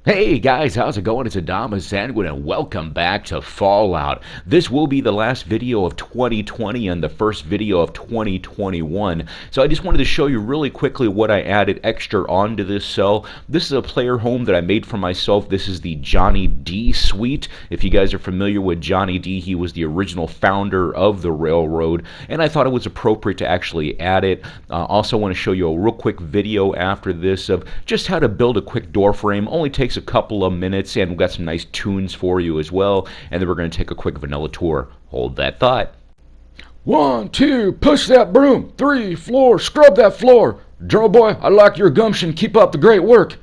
Hey guys, how's it going? It's AdamaSanguine and welcome back to Fallout. This will be the last video of 2020 and the first video of 2021. So I just wanted to show you really quickly what I added extra onto this cell. This is a player home that I made for myself. This is the Johnny D suite. If you guys are familiar with Johnny D, he was the original founder of the railroad, and I thought it was appropriate to actually add it. Also want to show you a real quick video after this of just how to build a quick door frame. Only takes a couple of minutes, and we've got some nice tunes for you as well. And then we're going to take a quick vanilla tour. Hold that thought. 1, 2, push that broom. 3, floor, scrub that floor. Drill boy, I like your gumption. Keep up the great work.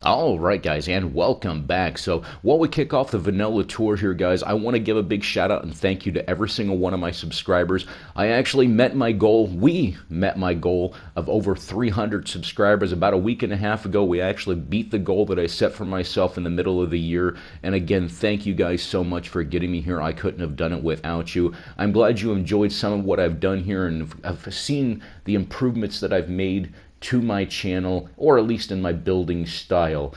Alright guys, and welcome back. So while we kick off the vanilla tour here guys, I want to give a big shout out and thank you to every single one of my subscribers. I actually met my goal, we met my goal of over 300 subscribers about a week and a half ago. We actually beat the goal that I set for myself in the middle of the year. And again, thank you guys so much for getting me here. I couldn't have done it without you. I'm glad you enjoyed some of what I've done here and have seen the improvements that I've made to my channel, or at least in my building style.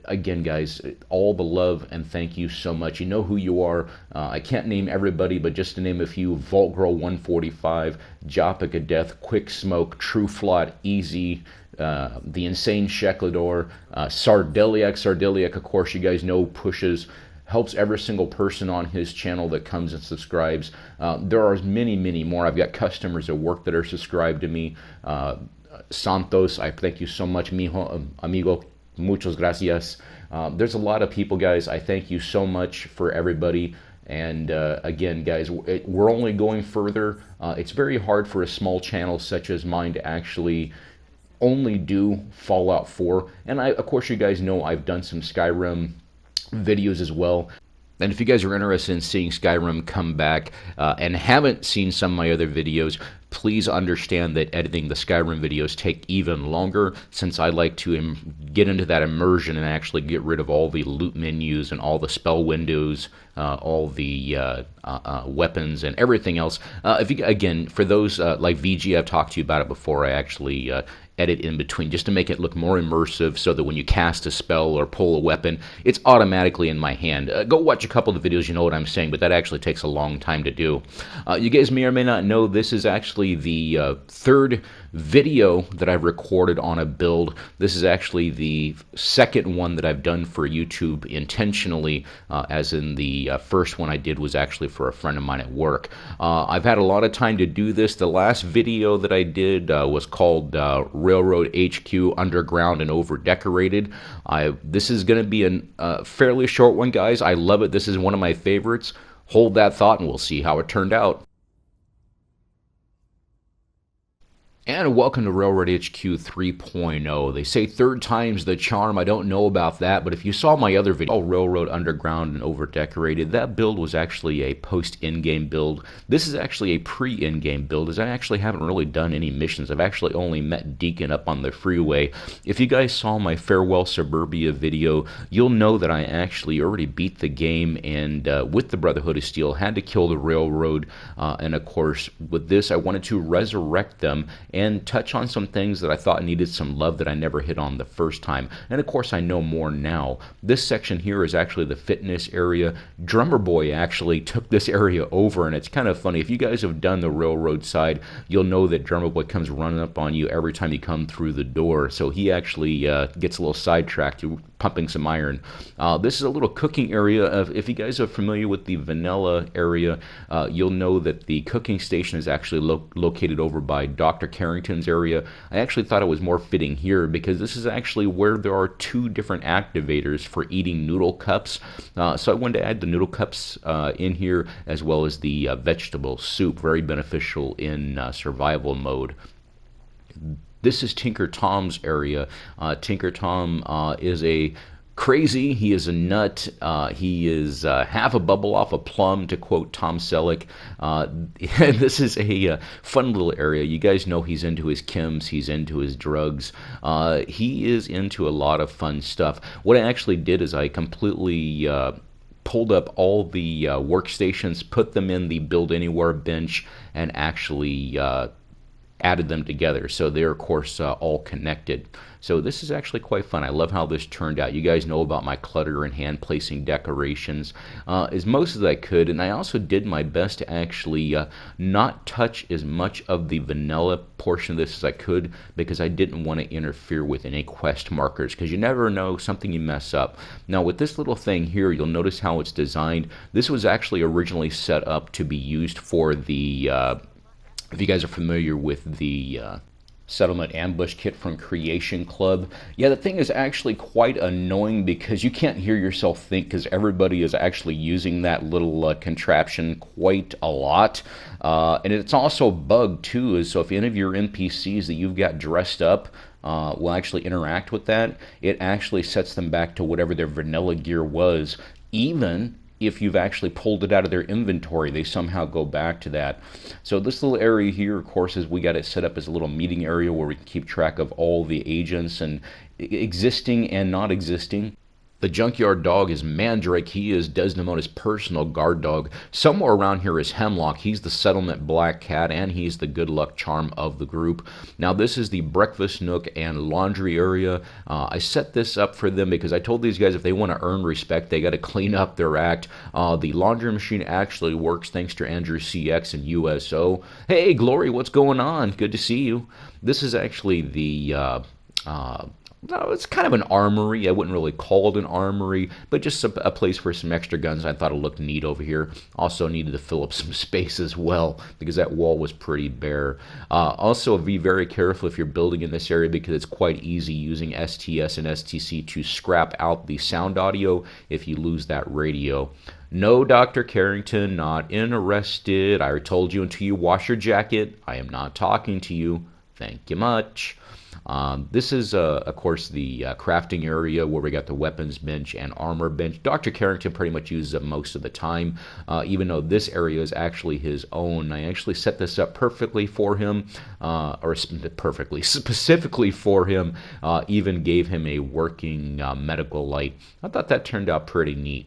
Again guys, all the love and thank you so much. You know who you are. I can't name everybody, but just to name a few: Vault Girl 145, Jopica Death, Quick Smoke, True Flot, Easy, the Insane Sheklador, Sardeliac, of course you guys know, helps every single person on his channel that comes and subscribes. There are many more. I've got customers at work that are subscribed to me. Santos, I thank you so much, mijo, amigo, muchas gracias. There's a lot of people, guys. I thank you so much for everybody. And again, guys, we're only going further. It's very hard for a small channel such as mine to actually only do Fallout 4. And of course, you guys know I've done some Skyrim videos as well. And if you guys are interested in seeing Skyrim come back and haven't seen some of my other videos, please understand that editing the Skyrim videos take even longer, since I like to get into that immersion and actually get rid of all the loot menus and all the spell windows, all the weapons and everything else. Again, for those like VG, I've talked to you about it before. I actually edit in between just to make it look more immersive, so that when you cast a spell or pull a weapon, it's automatically in my hand. Go watch a couple of the videos, you know what I'm saying, but that actually takes a long time to do. You guys may or may not know, this is actually the third video that I've recorded on a build. This is actually the second one that I've done for YouTube intentionally, as in the first one I did was actually for a friend of mine at work. I've had a lot of time to do this. The last video that I did was called Railroad HQ Underground and Over-Decorated. This is going to be a fairly short one, guys. I love it. This is one of my favorites. Hold that thought and we'll see how it turned out. And welcome to Railroad HQ 3.0. They say third time's the charm. I don't know about that, but if you saw my other video, Railroad Underground and Over-Decorated, that build was actually a post-in-game build. This is actually a pre-in-game build, as I actually haven't really done any missions. I've actually only met Deacon up on the freeway. If you guys saw my Farewell Suburbia video, you'll know that I actually already beat the game, and with the Brotherhood of Steel, had to kill the Railroad, and of course, with this, I wanted to resurrect them and touch on some things that I thought needed some love that I never hit on the first time. And of course, I know more now. This section here is actually the fitness area. Drummer Boy actually took this area over, and it's kind of funny. If you guys have done the railroad side, you'll know that Drummer Boy comes running up on you every time you come through the door. So he actually gets a little sidetracked, pumping some iron. This is a little cooking area. If you guys are familiar with the vanilla area, you'll know that the cooking station is actually located over by Dr. Carrington's area. I actually thought it was more fitting here because this is actually where there are two different activators for eating noodle cups. So I wanted to add the noodle cups in here, as well as the vegetable soup, very beneficial in survival mode. This is Tinker Tom's area. Tinker Tom is a crazy. He is a nut. He is half a bubble off a plum, to quote Tom Selleck. This is a fun little area. You guys know he's into his chems. He's into his drugs. He is into a lot of fun stuff. What I actually did is I completely pulled up all the workstations, put them in the Build Anywhere bench, and actually added them together, so they're of course all connected. So this is actually quite fun. I love how this turned out. You guys know about my clutter and hand placing decorations as most as I could, and I also did my best to actually not touch as much of the vanilla portion of this as I could, because I didn't want to interfere with any quest markers, because you never know, something you mess up. Now with this little thing here, you'll notice how it's designed. This was actually originally set up to be used for the if you guys are familiar with the Settlement Ambush Kit from Creation Club. Yeah, the thing is actually quite annoying because you can't hear yourself think, because everybody is actually using that little contraption quite a lot. And it's also bugged too, so if any of your NPCs that you've got dressed up will actually interact with that, it actually sets them back to whatever their vanilla gear was. Even if you've actually pulled it out of their inventory, they somehow go back to that. So this little area here, of course, is we got it set up as a little meeting area where we can keep track of all the agents and existing and not existing. The junkyard dog is Mandrake. He is Desdemona's personal guard dog. Somewhere around here is Hemlock. He's the settlement black cat, and he's the good luck charm of the group. Now, this is the breakfast nook and laundry area. I set this up for them because I told these guys if they want to earn respect, they got to clean up their act. The laundry machine actually works thanks to Andrew CX and USO. Hey, Glory, what's going on? Good to see you. This is actually the no, it's kind of an armory. I wouldn't really call it an armory, but just a place for some extra guns. I thought it looked neat over here. Also needed to fill up some space as well, because that wall was pretty bare. Also, be very careful if you're building in this area, because it's quite easy using STS and STC to scrap out the sound audio if you lose that radio. No, Dr. Carrington, not interested. I told you until you wash your jacket, I am not talking to you. Thank you much. This is, of course, the crafting area where we got the weapons bench and armor bench. Dr. Carrington pretty much uses it most of the time, even though this area is actually his own. I actually set this up perfectly for him, specifically for him, even gave him a working medical light. I thought that turned out pretty neat.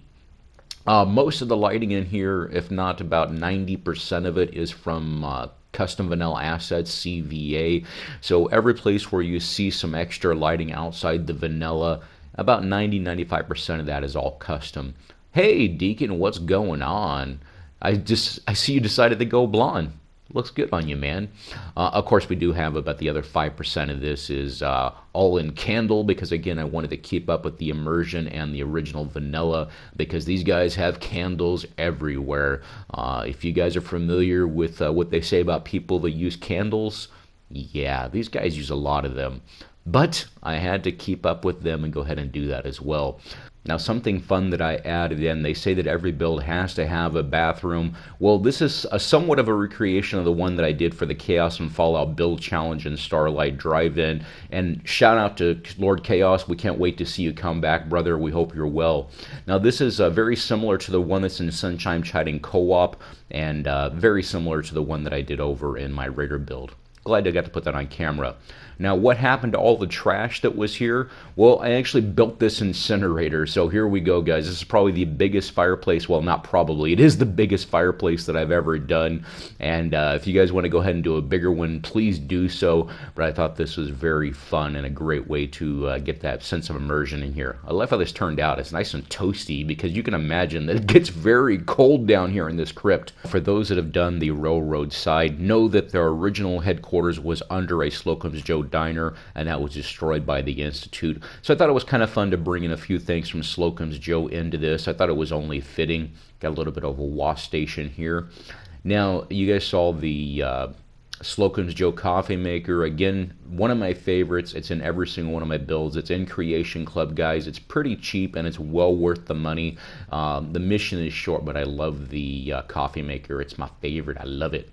Most of the lighting in here, if not about 90% of it, is from Custom Vanilla Assets, CVA. So every place where you see some extra lighting outside the vanilla, about 90-95% of that is all custom. Hey, Deacon, what's going on? I see you decided to go blonde. Looks good on you, man. Of course, we do have about the other 5% of this is all in candle, because again, I wanted to keep up with the immersion and the original vanilla, because these guys have candles everywhere. If you guys are familiar with what they say about people that use candles, yeah, these guys use a lot of them. But I had to keep up with them and go ahead and do that as well. Now, something fun that I added in, they say that every build has to have a bathroom. Well, this is somewhat of a recreation of the one that I did for the Chaos and Fallout Build Challenge and Starlight Drive-In. And shout out to Lord Chaos. We can't wait to see you come back, brother. We hope you're well. Now, this is very similar to the one that's in Sunshine Chiding Co-op, and very similar to the one that I did over in my Raider build. Glad I got to put that on camera. Now, what happened to all the trash that was here? Well, I actually built this incinerator. So here we go, guys. This is probably the biggest fireplace. Well, not probably. It is the biggest fireplace that I've ever done. And if you guys want to go ahead and do a bigger one, please do so. But I thought this was very fun and a great way to get that sense of immersion in here. I love how this turned out. It's nice and toasty because you can imagine that it gets very cold down here in this crypt. For those that have done the railroad side, know that their original headquarters was under a Slocum's Joe diner, and that was destroyed by the Institute. So I thought it was kind of fun to bring in a few things from Slocum's Joe into this. I thought it was only fitting. Got a little bit of a wash station here. Now, you guys saw the Slocum's Joe coffee maker. Again, one of my favorites. It's in every single one of my builds. It's in Creation Club, guys. It's pretty cheap, and it's well worth the money. The mission is short, but I love the coffee maker. It's my favorite. I love it.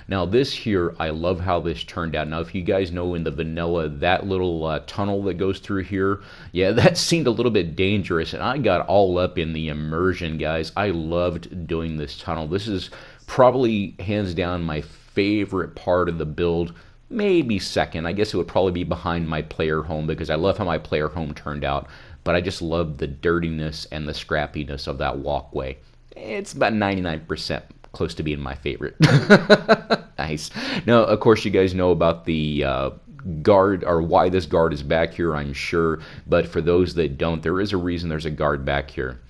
Now this here, I love how this turned out. Now if you guys know in the vanilla, that little tunnel that goes through here, yeah, that seemed a little bit dangerous, and I got all up in the immersion, guys. I loved doing this tunnel. This is probably hands down my favorite part of the build. Maybe second. I guess it would probably be behind my player home because I love how my player home turned out, but I just love the dirtiness and the scrappiness of that walkway. It's about 99% close to being my favorite. Nice. Now, of course, you guys know about the guard, or why this guard is back here, I'm sure. But for those that don't, there is a reason there's a guard back here.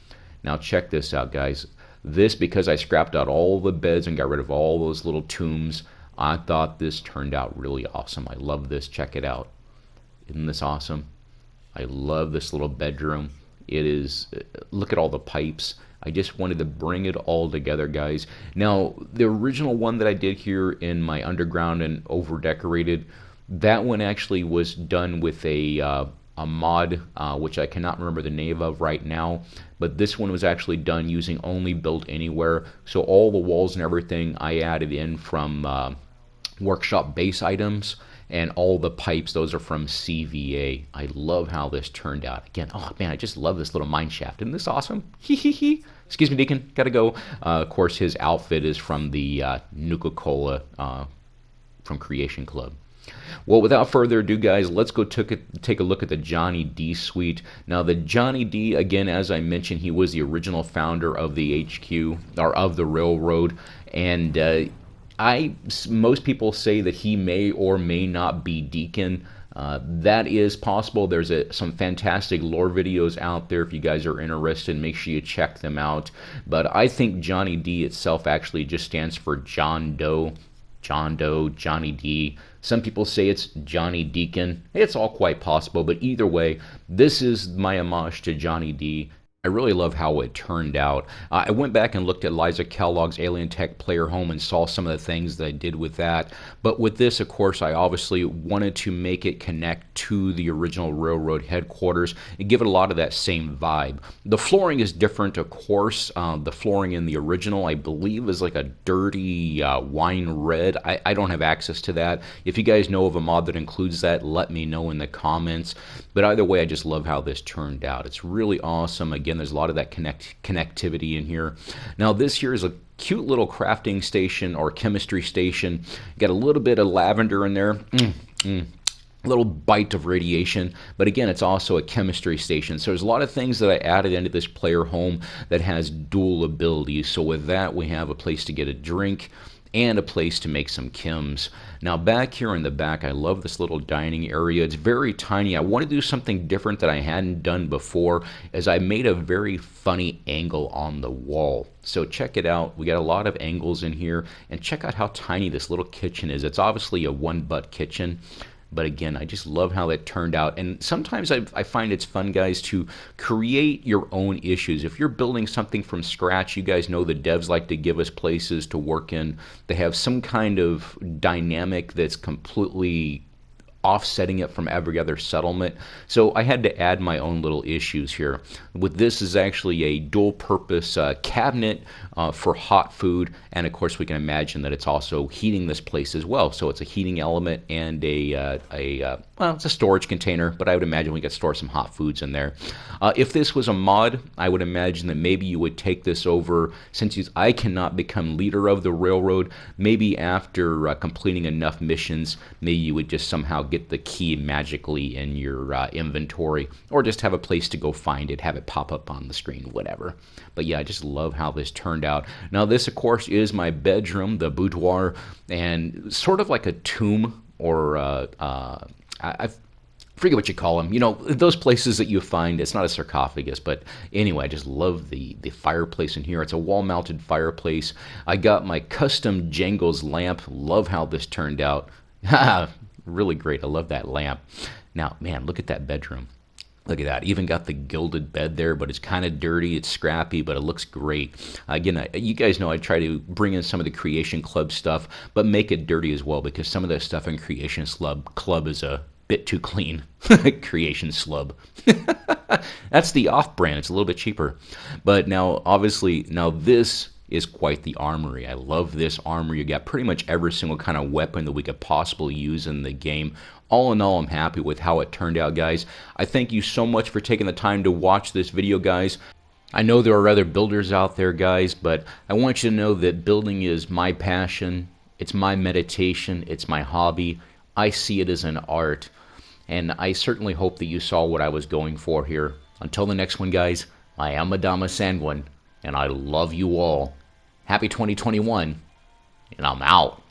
Now, check this out, guys. This, because I scrapped out all the beds and got rid of all those little tombs, I thought this turned out really awesome. I love this. Check it out. Isn't this awesome? I love this little bedroom. It is, look at all the pipes. I just wanted to bring it all together, guys. Now, the original one that I did here in my underground and over decorated, that one actually was done with a mod, which I cannot remember the name of right now. But this one was actually done using only Build Anywhere. So all the walls and everything I added in from workshop base items. And all the pipes, those are from CVA. I love how this turned out. Again, oh man, I just love this little mine shaft. Isn't this awesome? Hee hee hee. Excuse me, Deacon. Gotta go. Of course, his outfit is from the NUKA Cola from Creation Club. Well, without further ado, guys, let's go take a look at the Johnny D suite. Now, the Johnny D, again, as I mentioned, he was the original founder of the HQ, or of the railroad, and most people say that he may or may not be Deacon. That is possible. There's some fantastic lore videos out there. If you guys are interested, make sure you check them out. But I think Johnny D itself actually just stands for John Doe. John Doe, Johnny D. Some people say it's Johnny Deacon. It's all quite possible, but either way, this is my homage to Johnny D. I really love how it turned out. I went back and looked at Liza Kellogg's Alien Tech Player Home and saw some of the things that I did with that. But with this, of course, I obviously wanted to make it connect to the original railroad headquarters and give it a lot of that same vibe. The flooring is different, of course. The flooring in the original, I believe, is like a dirty wine red. I don't have access to that. If you guys know of a mod that includes that, let me know in the comments. But either way, I just love how this turned out. It's really awesome. Again, there's a lot of that connectivity in here. Now, this here is a cute little crafting station or chemistry station. Got a little bit of lavender in there. A little bite of radiation, but again, it's also a chemistry station. So there's a lot of things that I added into this player home that has dual abilities. So with that, we have a place to get a drink and a place to make some chems. Now back here in the back, I love this little dining area. It's very tiny. I want to do something different that I hadn't done before, as I made a very funny angle on the wall. So check it out. We got a lot of angles in here, and check out how tiny this little kitchen is. It's obviously a one-butt kitchen. But again, I just love how it turned out. And sometimes I find it's fun, guys, to create your own issues. If you're building something from scratch, you guys know the devs like to give us places to work in. They have some kind of dynamic that's completely offsetting it from every other settlement. So I had to add my own little issues here. With this is actually a dual purpose cabinet for hot food, and of course we can imagine that it's also heating this place as well. So it's a heating element and well, it's a storage container, but I would imagine we could store some hot foods in there. If this was a mod, I would imagine that maybe you would take this over, since I cannot become leader of the railroad, maybe after completing enough missions, maybe you would just somehow get the key magically in your inventory, or just have a place to go find it, have it pop up on the screen, whatever. But yeah, I just love how this turned out. Now this, of course, is my bedroom, the boudoir, and sort of like a tomb, or I forget what you call them. You know, those places that you find, it's not a sarcophagus, but anyway, I just love the fireplace in here. It's a wall-mounted fireplace. I got my custom Jangles lamp. Love how this turned out. Really great. I love that lamp. Now, man, look at that bedroom. Look at that. Even got the gilded bed there, but it's kind of dirty. It's scrappy, but it looks great. Again, you guys know I try to bring in some of the Creation Club stuff, but make it dirty as well, because some of that stuff in Creation Club is a bit too clean. Creation Slub. That's the off-brand. It's a little bit cheaper. But now, obviously, now this is quite the armory. I love this armory. You got pretty much every single kind of weapon that we could possibly use in the game. All in all, I'm happy with how it turned out, guys. I thank you so much for taking the time to watch this video, guys. I know there are other builders out there, guys, but I want you to know that building is my passion. It's my meditation. It's my hobby. I see it as an art, and I certainly hope that you saw what I was going for here. Until the next one, guys, I am AdamaSanguine, and I love you all. Happy 2021, and I'm out.